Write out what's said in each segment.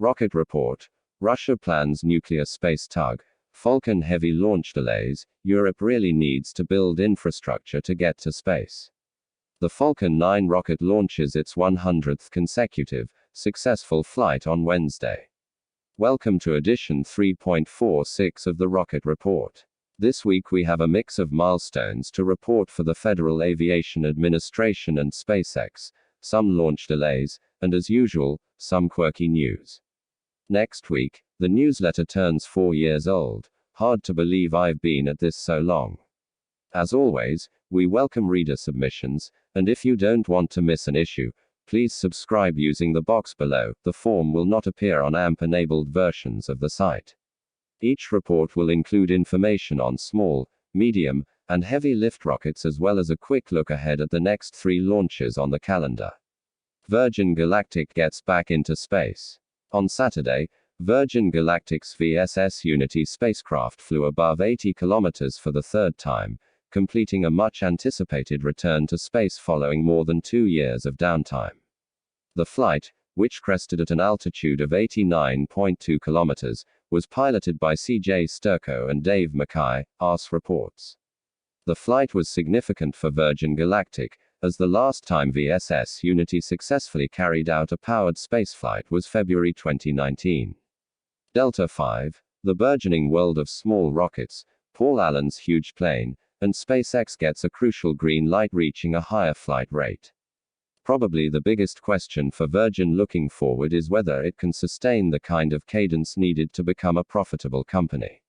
Rocket report. Russia plans nuclear space tug. Falcon Heavy launch delays. Europe really needs to build infrastructure to get to space. The Falcon 9 rocket launches its 100th consecutive, successful flight on Wednesday. Welcome to edition 3.46 of the Rocket Report. This week we have a mix of milestones to report for the Federal Aviation Administration and SpaceX, some launch delays, and as usual, some quirky news. Next week, the newsletter turns 4 years old. Hard to believe I've been at this so long. As always, we welcome reader submissions, and if you don't want to miss an issue, please subscribe using the box below. The form will not appear on AMP-enabled versions of the site. Each report will include information on small, medium, and heavy lift rockets as well as a quick look ahead at the next 3 launches on the calendar. Virgin Galactic gets back into space. On Saturday, Virgin Galactic's VSS Unity spacecraft flew above 80 kilometers for the 3rd time, completing a much-anticipated return to space following more than 2 years of downtime. The flight, which crested at an altitude of 89.2 kilometers, was piloted by C.J. Sturckow and Dave Mackay, ARS reports. The flight was significant for Virgin Galactic, as the last time VSS Unity successfully carried out a powered spaceflight was February 2019. Delta V, the burgeoning world of small rockets, Paul Allen's huge plane, and SpaceX gets a crucial green light reaching a higher flight rate. Probably the biggest question for Virgin looking forward is whether it can sustain the kind of cadence needed to become a profitable company.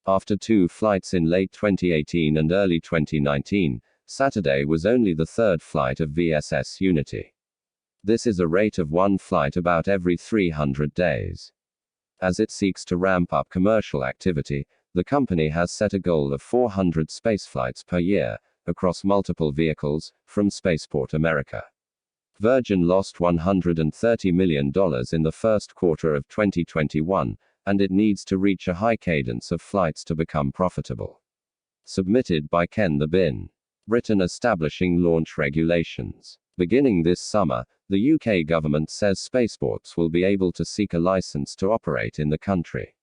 After 2 flights in late 2018 and early 2019, Saturday was only the 3rd flight of VSS Unity. This is a rate of 1 flight about every 300 days. As it seeks to ramp up commercial activity, the company has set a goal of 400 spaceflights per year, across multiple vehicles, from Spaceport America. Virgin lost $130 million in the first quarter of 2021, and it needs to reach a high cadence of flights to become profitable. Submitted by Ken the Bin. Britain establishing launch regulations. Beginning this summer, the UK government says spaceports will be able to seek a license to operate in the country.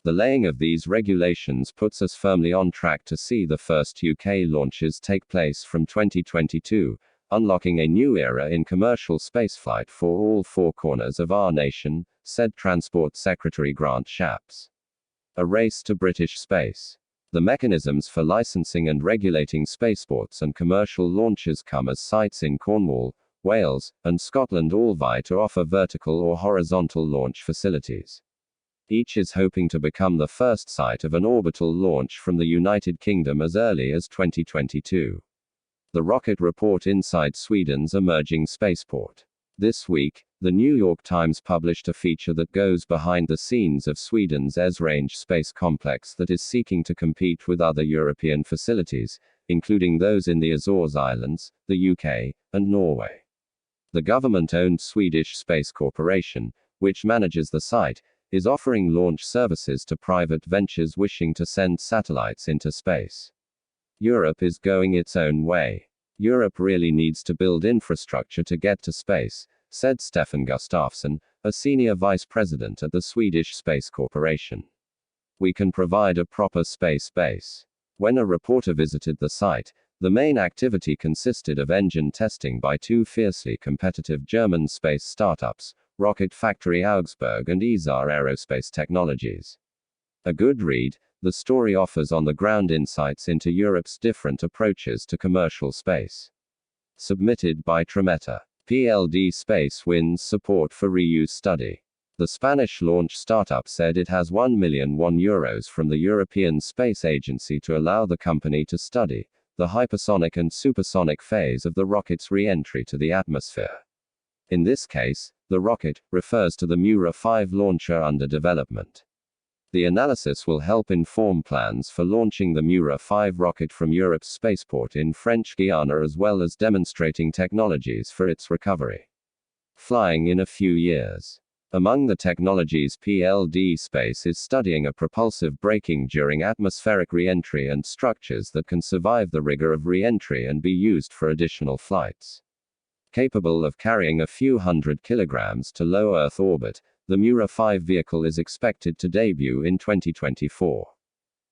The laying of these regulations puts us firmly on track to see the first UK launches take place from 2022, unlocking a new era in commercial spaceflight for all 4 corners of our nation, said Transport Secretary Grant Shapps. A race to British space. The mechanisms for licensing and regulating spaceports and commercial launches come as sites in Cornwall, Wales, and Scotland all vie to offer vertical or horizontal launch facilities. Each is hoping to become the first site of an orbital launch from the United Kingdom as early as 2022. The Rocket Report inside Sweden's emerging spaceport. This week, the New York Times published a feature that goes behind the scenes of Sweden's Esrange space complex that is seeking to compete with other European facilities, including those in the Azores Islands, the UK, and Norway. The government-owned Swedish Space Corporation, which manages the site, is offering launch services to private ventures wishing to send satellites into space. Europe is going its own way. Europe really needs to build infrastructure to get to space, said Stefan Gustafsson, a senior vice president at the Swedish Space Corporation. We can provide a proper space base. When a reporter visited the site, the main activity consisted of engine testing by 2 fiercely competitive German space startups, Rocket Factory Augsburg and ESA Aerospace Technologies. A good read, the story offers on-the-ground insights into Europe's different approaches to commercial space. Submitted by Tremeta. PLD Space wins support for reuse study. The Spanish launch startup said it has €1 million from the European Space Agency to allow the company to study the hypersonic and supersonic phase of the rocket's re-entry to the atmosphere. In this case, the rocket refers to the Mura 5 launcher under development. The analysis will help inform plans for launching the Mura 5 rocket from Europe's spaceport in French Guiana as well as demonstrating technologies for its recovery. Flying in a few years. Among the technologies PLD Space is studying a propulsive braking during atmospheric re-entry and structures that can survive the rigor of re-entry and be used for additional flights. Capable of carrying a few hundred kilograms to low Earth orbit, The Mura 5 vehicle is expected to debut in 2024.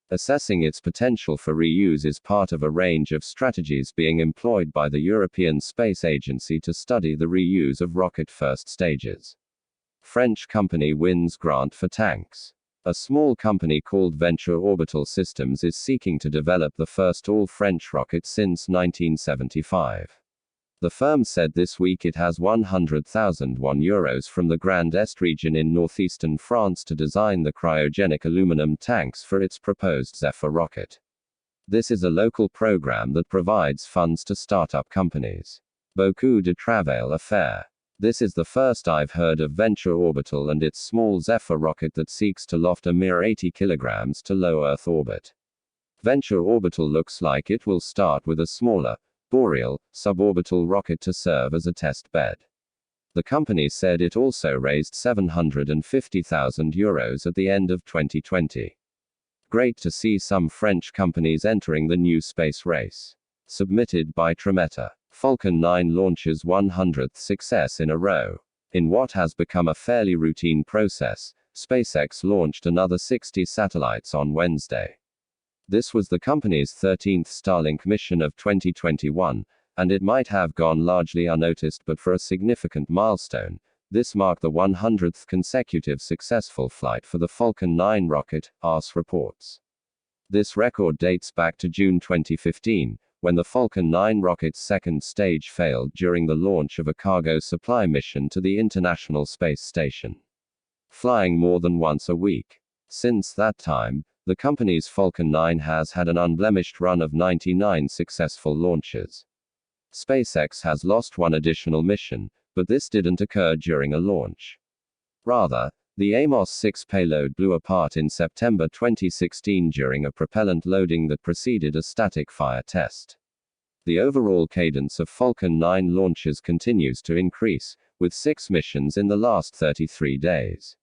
Assessing its potential for reuse is part of a range of strategies being employed by the European Space Agency to study the reuse of rocket first stages. French company wins grant for tanks. A small company called Venture Orbital Systems is seeking to develop the first all-French rocket since 1975. The firm said this week it has €100,000 from the Grand Est region in northeastern France to design the cryogenic aluminum tanks for its proposed Zephyr rocket. This is a local program that provides funds to startup companies. Beaucoup de travail à faire. This is the first I've heard of Venture Orbital and its small Zephyr rocket that seeks to loft a mere 80 kilograms to low Earth orbit. Venture Orbital looks like it will start with a smaller, Boreal, suborbital rocket to serve as a test bed. The company said it also raised €750,000 at the end of 2020. Great to see some French companies entering the new space race. Submitted by Tremeta. Falcon 9 launches 100th success in a row. In what has become a fairly routine process, SpaceX launched another 60 satellites on Wednesday. This was the company's 13th Starlink mission of 2021, and it might have gone largely unnoticed but for a significant milestone. This marked the 100th consecutive successful flight for the Falcon 9 rocket, ARS reports. This record dates back to June 2015, when the Falcon 9 rocket's second stage failed during the launch of a cargo supply mission to the International Space Station. Flying more than once a week. Since that time, the company's Falcon 9 has had an unblemished run of 99 successful launches. SpaceX has lost one additional mission, but this didn't occur during a launch. Rather, the Amos 6 payload blew apart in September 2016 during a propellant loading that preceded a static fire test. The overall cadence of Falcon 9 launches continues to increase, with 6 missions in the last 33 days.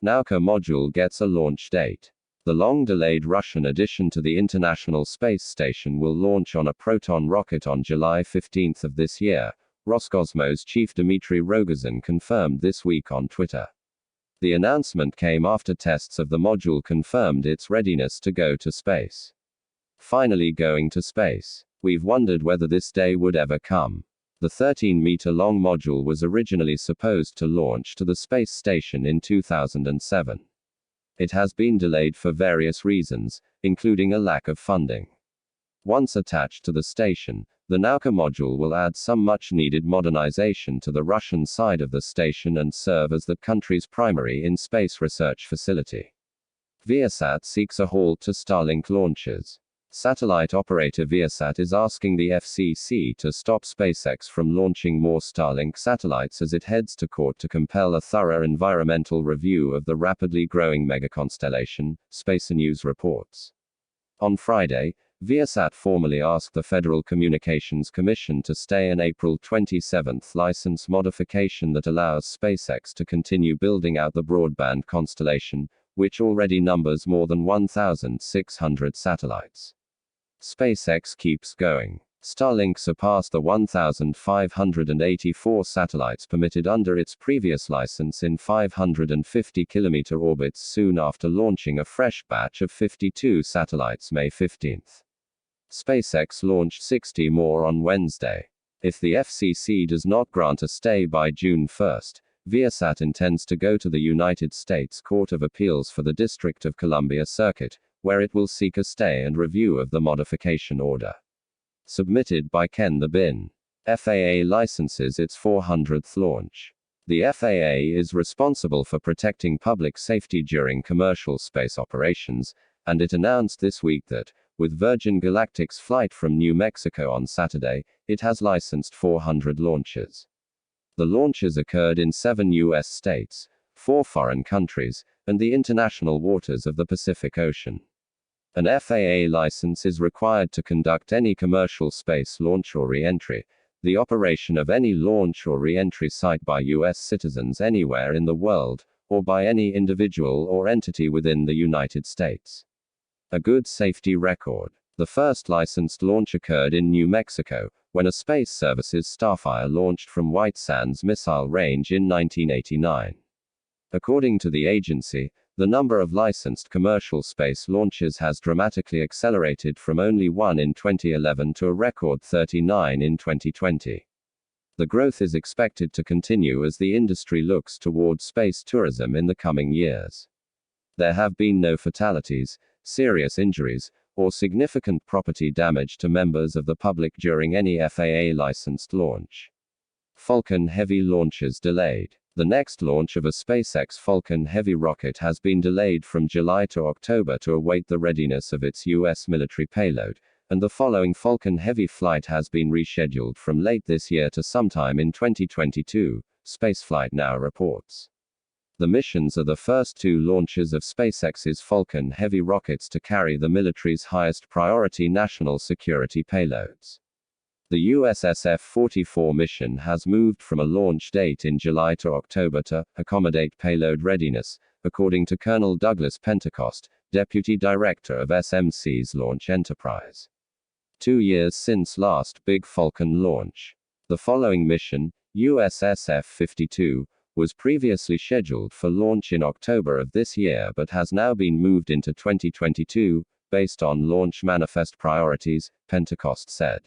Nauka module gets a launch date. The long-delayed Russian addition to the International Space Station will launch on a Proton rocket on July 15 of this year, Roscosmos chief Dmitry Rogozin confirmed this week on Twitter. The announcement came after tests of the module confirmed its readiness to go to space. Finally going to space. We've wondered whether this day would ever come. The 13-meter-long module was originally supposed to launch to the space station in 2007. It has been delayed for various reasons, including a lack of funding. Once attached to the station, the Nauka module will add some much-needed modernization to the Russian side of the station and serve as the country's primary in-space research facility. Viasat seeks a halt to Starlink launches. Satellite operator Viasat is asking the FCC to stop SpaceX from launching more Starlink satellites as it heads to court to compel a thorough environmental review of the rapidly growing megaconstellation, Spacer News reports. On Friday, Viasat formally asked the Federal Communications Commission to stay an April 27 license modification that allows SpaceX to continue building out the broadband constellation, which already numbers more than 1,600 satellites. SpaceX keeps going. Starlink surpassed the 1,584 satellites permitted under its previous license in 550-kilometer orbits soon after launching a fresh batch of 52 satellites May 15. SpaceX launched 60 more on Wednesday. If the FCC does not grant a stay by June 1, Viasat intends to go to the United States Court of Appeals for the District of Columbia Circuit, where it will seek a stay and review of the modification order. Submitted by Ken the Bin. FAA licenses its 400th launch. The FAA is responsible for protecting public safety during commercial space operations, and it announced this week that, with Virgin Galactic's flight from New Mexico on Saturday, it has licensed 400 launches. The launches occurred in 7 U.S. states, 4 foreign countries, and the international waters of the Pacific Ocean. An FAA license is required to conduct any commercial space launch or re-entry, the operation of any launch or re-entry site by U.S. citizens anywhere in the world, or by any individual or entity within the United States. A good safety record. The first licensed launch occurred in New Mexico, when a Space Services Starfire launched from White Sands Missile Range in 1989. According to the agency, the number of licensed commercial space launches has dramatically accelerated from only 1 in 2011 to a record 39 in 2020. The growth is expected to continue as the industry looks toward space tourism in the coming years. There have been no fatalities, serious injuries, or significant property damage to members of the public during any FAA-licensed launch. Falcon Heavy launches delayed. The next launch of a SpaceX Falcon Heavy rocket has been delayed from July to October to await the readiness of its U.S. military payload, and the following Falcon Heavy flight has been rescheduled from late this year to sometime in 2022, Spaceflight Now reports. The missions are the first two launches of SpaceX's Falcon Heavy rockets to carry the military's highest priority national security payloads. The USSF-44 mission has moved from a launch date in July to October to accommodate payload readiness, according to Colonel Douglas Pentecost, Deputy Director of SMC's Launch Enterprise. 2 years since last big Falcon launch. The following mission, USSF-52, was previously scheduled for launch in October of this year but has now been moved into 2022, based on launch manifest priorities, Pentecost said.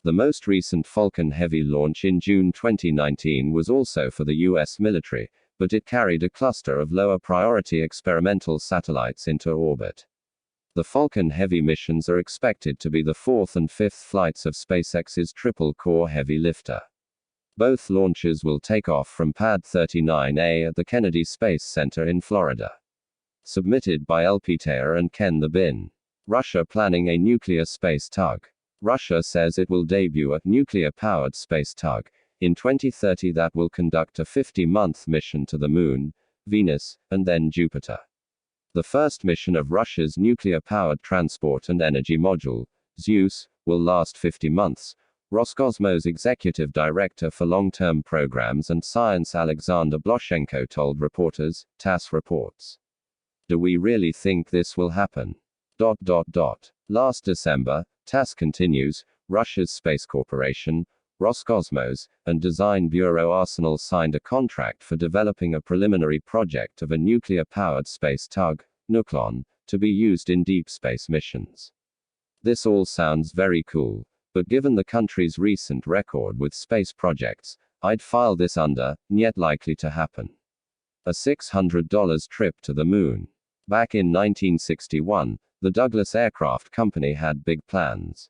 The most recent Falcon Heavy launch in June 2019 was also for the U.S. military, but it carried a cluster of lower priority experimental satellites into orbit. The Falcon Heavy missions are expected to be the fourth and fifth flights of SpaceX's triple-core heavy lifter. Both launches will take off from Pad 39A at the Kennedy Space Center in Florida. Submitted by Elpitaer and Ken the Bin. Russia planning a nuclear space tug. Russia says it will debut a nuclear-powered space tug in 2030 that will conduct a 50-month mission to the Moon, Venus, and then Jupiter. The first mission of Russia's nuclear-powered transport and energy module, Zeus, will last 50 months, Roscosmos Executive Director for Long-Term Programs and Science Alexander Bloshenko told reporters, TASS reports. Do we really think this will happen? Last December, TASS continues, Russia's Space Corporation, Roscosmos, and Design Bureau Arsenal signed a contract for developing a preliminary project of a nuclear-powered space tug, Nuklon, to be used in deep space missions. This all sounds very cool, but given the country's recent record with space projects, I'd file this under, yet likely to happen. A $600 trip to the moon. Back in 1961, the Douglas Aircraft Company had big plans.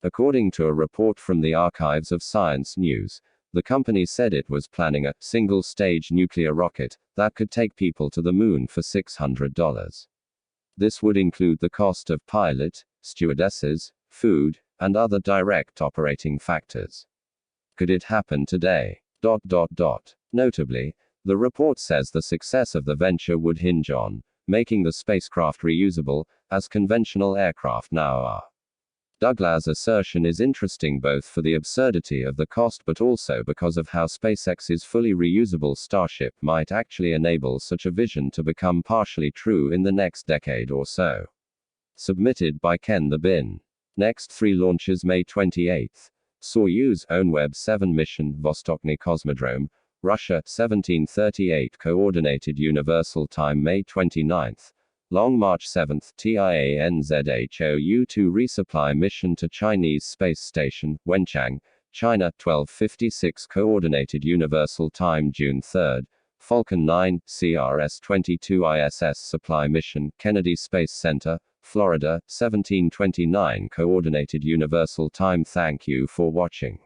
According to a report from the Archives of Science News, the company said it was planning a single-stage nuclear rocket that could take people to the moon for $600. This would include the cost of pilot, stewardesses, food, and other direct operating factors. Could it happen today? Notably, the report says the success of the venture would hinge on making the spacecraft reusable, as conventional aircraft now are. Douglas' assertion is interesting both for the absurdity of the cost but also because of how SpaceX's fully reusable Starship might actually enable such a vision to become partially true in the next decade or so. Submitted by Ken the Bin. Next 3 launches May 28. Soyuz, OneWeb 7 mission, Vostochny Cosmodrome, Russia, 1738 Coordinated Universal Time May 29. Long March 7, TIANZHOU-2 resupply mission to Chinese Space Station, Wenchang, China, 1256 Coordinated Universal Time June 3, Falcon 9, CRS-22 ISS supply mission, Kennedy Space Center, Florida, 1729 Coordinated Universal Time. Thank you for watching.